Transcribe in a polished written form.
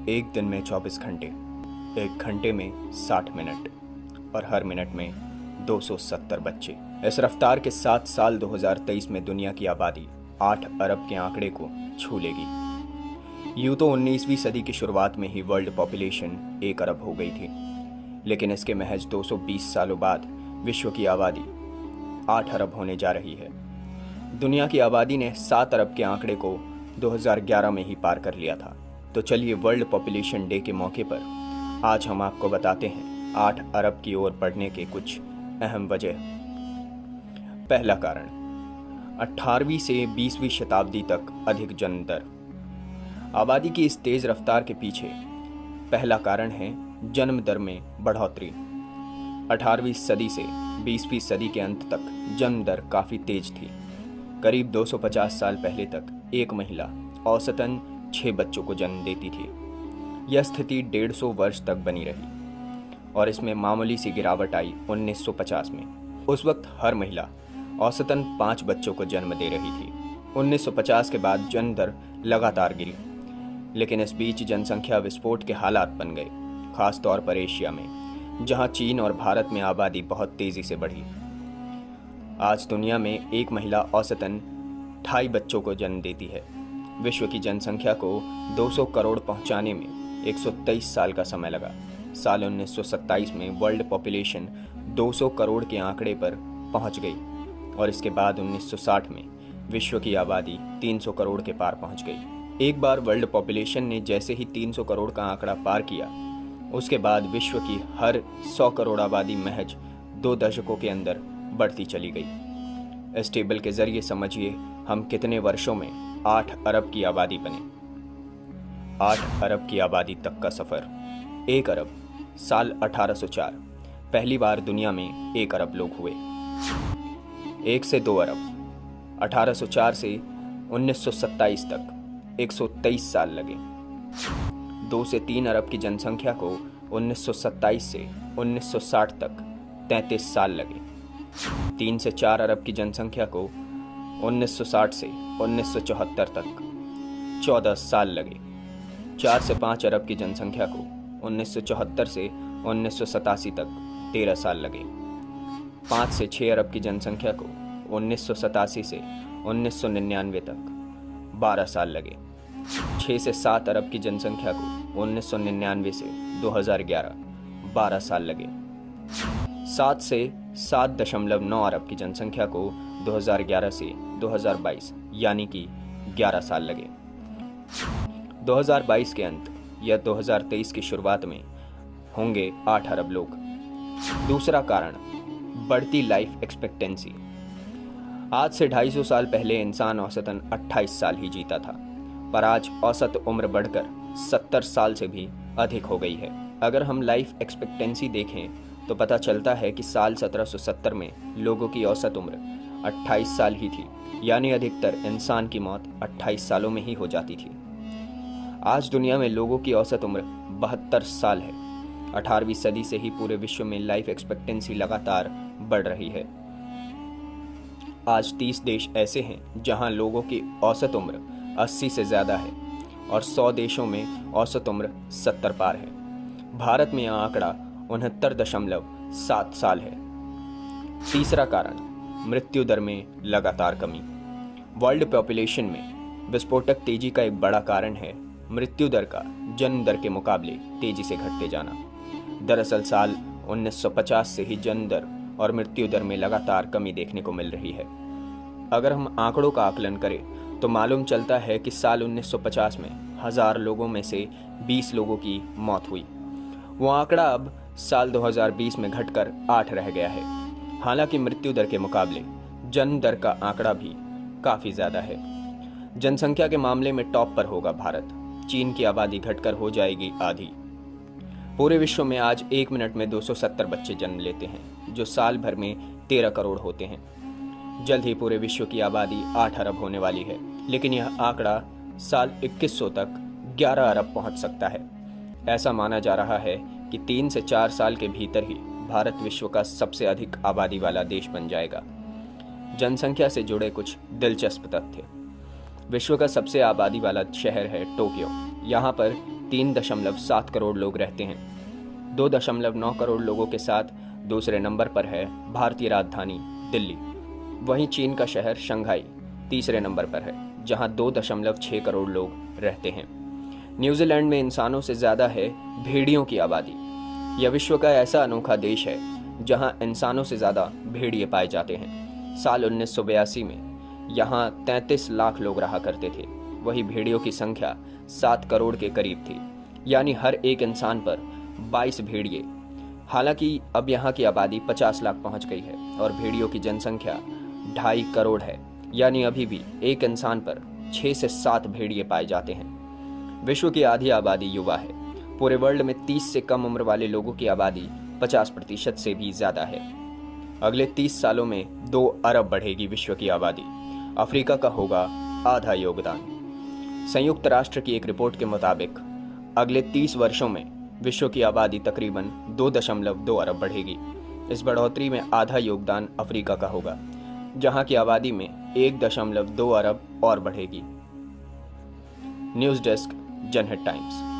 एक दिन में 24 घंटे, एक घंटे में 60 मिनट और हर मिनट में 270 बच्चे। इस रफ्तार के साथ साल 2023 में दुनिया की आबादी 8 अरब के आंकड़े को छू लेगी। यूं तो 19वीं सदी की शुरुआत में ही वर्ल्ड पॉपुलेशन 1 अरब हो गई थी, लेकिन इसके महज 220 सालों बाद विश्व की आबादी 8 अरब होने जा रही है। दुनिया की आबादी ने 7 अरब के आंकड़े को 2011 में ही पार कर लिया था। तो चलिए वर्ल्ड पॉपुलेशन डे के मौके पर आज हम आपको बताते हैं 8 अरब की ओर बढ़ने के कुछ अहम वजह। पहला कारण, 18वीं से 20वीं शताब्दी तक अधिक जन्म दर। आबादी की इस तेज रफ्तार के पीछे पहला कारण है जन्म दर में बढ़ोतरी। 18वीं सदी से 20वीं सदी के अंत तक जन्म दर काफ़ी तेज थी। करीब 250 साल पहले तक एक महिला औसतन 6 बच्चों को जन्म देती थी। यह स्थिति 150 वर्ष तक बनी रही और इसमें मामूली सी गिरावट आई 1950 में। उस वक्त हर महिला औसतन 5 बच्चों को जन्म दे रही थी। 1950 के बाद जन्म दर लगातार गिरी, लेकिन इस बीच जनसंख्या विस्फोट के हालात बन गए, खास तौर पर एशिया में, जहां चीन और भारत में आबादी बहुत तेजी से बढ़ी। आज दुनिया में एक महिला औसतन 2.5 बच्चों को जन्म देती है। विश्व की जनसंख्या को 200 करोड़ पहुंचाने में 123 साल का समय लगा। साल 1927 में वर्ल्ड पॉपुलेशन 200 करोड़ के आंकड़े पर पहुंच गई और इसके बाद 1960 में विश्व की आबादी 300 करोड़ के पार पहुंच गई। एक बार वर्ल्ड पॉपुलेशन ने जैसे ही 300 करोड़ का आंकड़ा पार किया, उसके बाद विश्व की हर 100 करोड़ आबादी महज 2 दशकों के अंदर बढ़ती चली गई। इस टेबल के जरिए समझिए हम कितने वर्षों में 8 अरब की आबादी बने। 8 अरब की आबादी तक का सफर। 1 अरब साल 1804, पहली बार दुनिया में 1 अरब लोग हुए। 1 से 2 अरब 1804 से 1927 तक 123 साल लगे। 2 से 3 अरब की जनसंख्या को 1927 से 1960 तक 33 साल लगे। 3 से 4 अरब की जनसंख्या को 1960 से 1974 तक 14 साल लगे। 4 से 5 अरब की जनसंख्या को 1974 से 1987 तक 13 साल लगे। 5 से 6 अरब की जनसंख्या को 1987 से 1999 तक 12 साल लगे। 6 से 7 अरब की जनसंख्या को 1999 से 2011 12 साल लगे। 7 से 7.9 अरब की जनसंख्या को 2011 से 2022 यानी कि 11 साल लगे। 2022 के अंत या 2023 की शुरुआत में होंगे 8 अरब लोग। दूसरा कारण, बढ़ती लाइफ एक्सपेक्टेंसी। आज से 250 साल पहले इंसान औसतन 28 साल ही जीता था, पर आज औसत उम्र बढ़कर 70 साल से भी अधिक हो गई है। अगर हम लाइफ एक्सपेक्टेंसी देखें तो पता चलता है कि साल 1770 में लोगों की औसत उम्र 28 साल ही थी, यानी अधिकतर इंसान की मौत 28 सालों में ही हो जाती थी। आज दुनिया में लोगों की औसत उम्र 72 साल है। 18वीं सदी से ही पूरे विश्व में लाइफ एक्सपेक्टेंसी लगातार बढ़ रही है। आज 30 देश ऐसे हैं जहां लोगों की औसत उम्र 80 से ज़्यादा है और 100 देशों में औसत उम्र 70 पार है। भारत में यह आंकड़ा 69.7 साल है। तीसरा कारण, मृत्यु दर में लगातार कमी। वर्ल्ड पॉपुलेशन में विस्फोटक तेजी का एक बड़ा कारण है मृत्यु दर का जन्म दर के मुकाबले तेजी से घटते जाना। दरअसल साल 1950 से ही जन्म दर और मृत्यु दर में लगातार कमी देखने को मिल रही है। अगर हम आंकड़ों का आकलन करें तो मालूम चलता है कि साल 1950 में 1000 लोगों में से 20 लोगों की मौत हुई। वो आंकड़ा अब साल 2020 में घटकर 8 रह गया है। हालांकि मृत्यु दर के मुकाबले जन्म दर का आंकड़ा भी काफ़ी ज़्यादा है। जनसंख्या के मामले में टॉप पर होगा भारत। चीन की आबादी घटकर हो जाएगी आधी। पूरे विश्व में आज 1 मिनट में 270 बच्चे जन्म लेते हैं, जो साल भर में 13 करोड़ होते हैं। जल्द ही पूरे विश्व की आबादी 8 अरब होने वाली है, लेकिन यह आंकड़ा साल 2100 तक 11 अरब पहुंच सकता है। ऐसा माना जा रहा है कि 3 से 4 साल के भीतर ही भारत विश्व का सबसे अधिक आबादी वाला देश बन जाएगा। जनसंख्या से जुड़े कुछ दिलचस्प तथ्य। विश्व का सबसे आबादी वाला शहर है टोक्यो। यहाँ पर 3.7 करोड़ लोग रहते हैं। 2.9 करोड़ लोगों के साथ दूसरे नंबर पर है भारतीय राजधानी दिल्ली। वहीं चीन का शहर शंघाई तीसरे नंबर पर है, जहां 2.6 करोड़ लोग रहते हैं। न्यूजीलैंड में इंसानों से ज़्यादा है भेड़ियों की आबादी। यह विश्व का ऐसा अनोखा देश है जहां इंसानों से ज़्यादा भेड़िए पाए जाते हैं। साल 1982 में यहाँ 33 लाख लोग रहा करते थे। वही भेड़ियों की संख्या 7 करोड़ के करीब थी, यानी हर एक इंसान पर 22 भेड़िए। हालांकि अब यहाँ की आबादी 50 लाख पहुँच गई है और भेड़ियों की जनसंख्या 2.5 करोड़ है, यानी अभी भी एक इंसान पर 6 से 7 भेड़िए पाए जाते हैं। विश्व की आधी आबादी युवा है। पूरे वर्ल्ड में 30 से कम उम्र वाले लोगों की आबादी 50% से भी ज़्यादा है। अगले 30 सालों में 2 अरब बढ़ेगी विश्व की आबादी। अफ्रीका का होगा आधा योगदान। संयुक्त राष्ट्र की एक रिपोर्ट के मुताबिक अगले 30 वर्षों में विश्व की आबादी तकरीबन 2.2 अरब बढ़ेगी। इस बढ़ोतरी में आधा योगदान अफ्रीका का होगा, जहां की आबादी में 1.2 अरब और बढ़ेगी। न्यूज़ डेस्क, जनहित टाइम्स।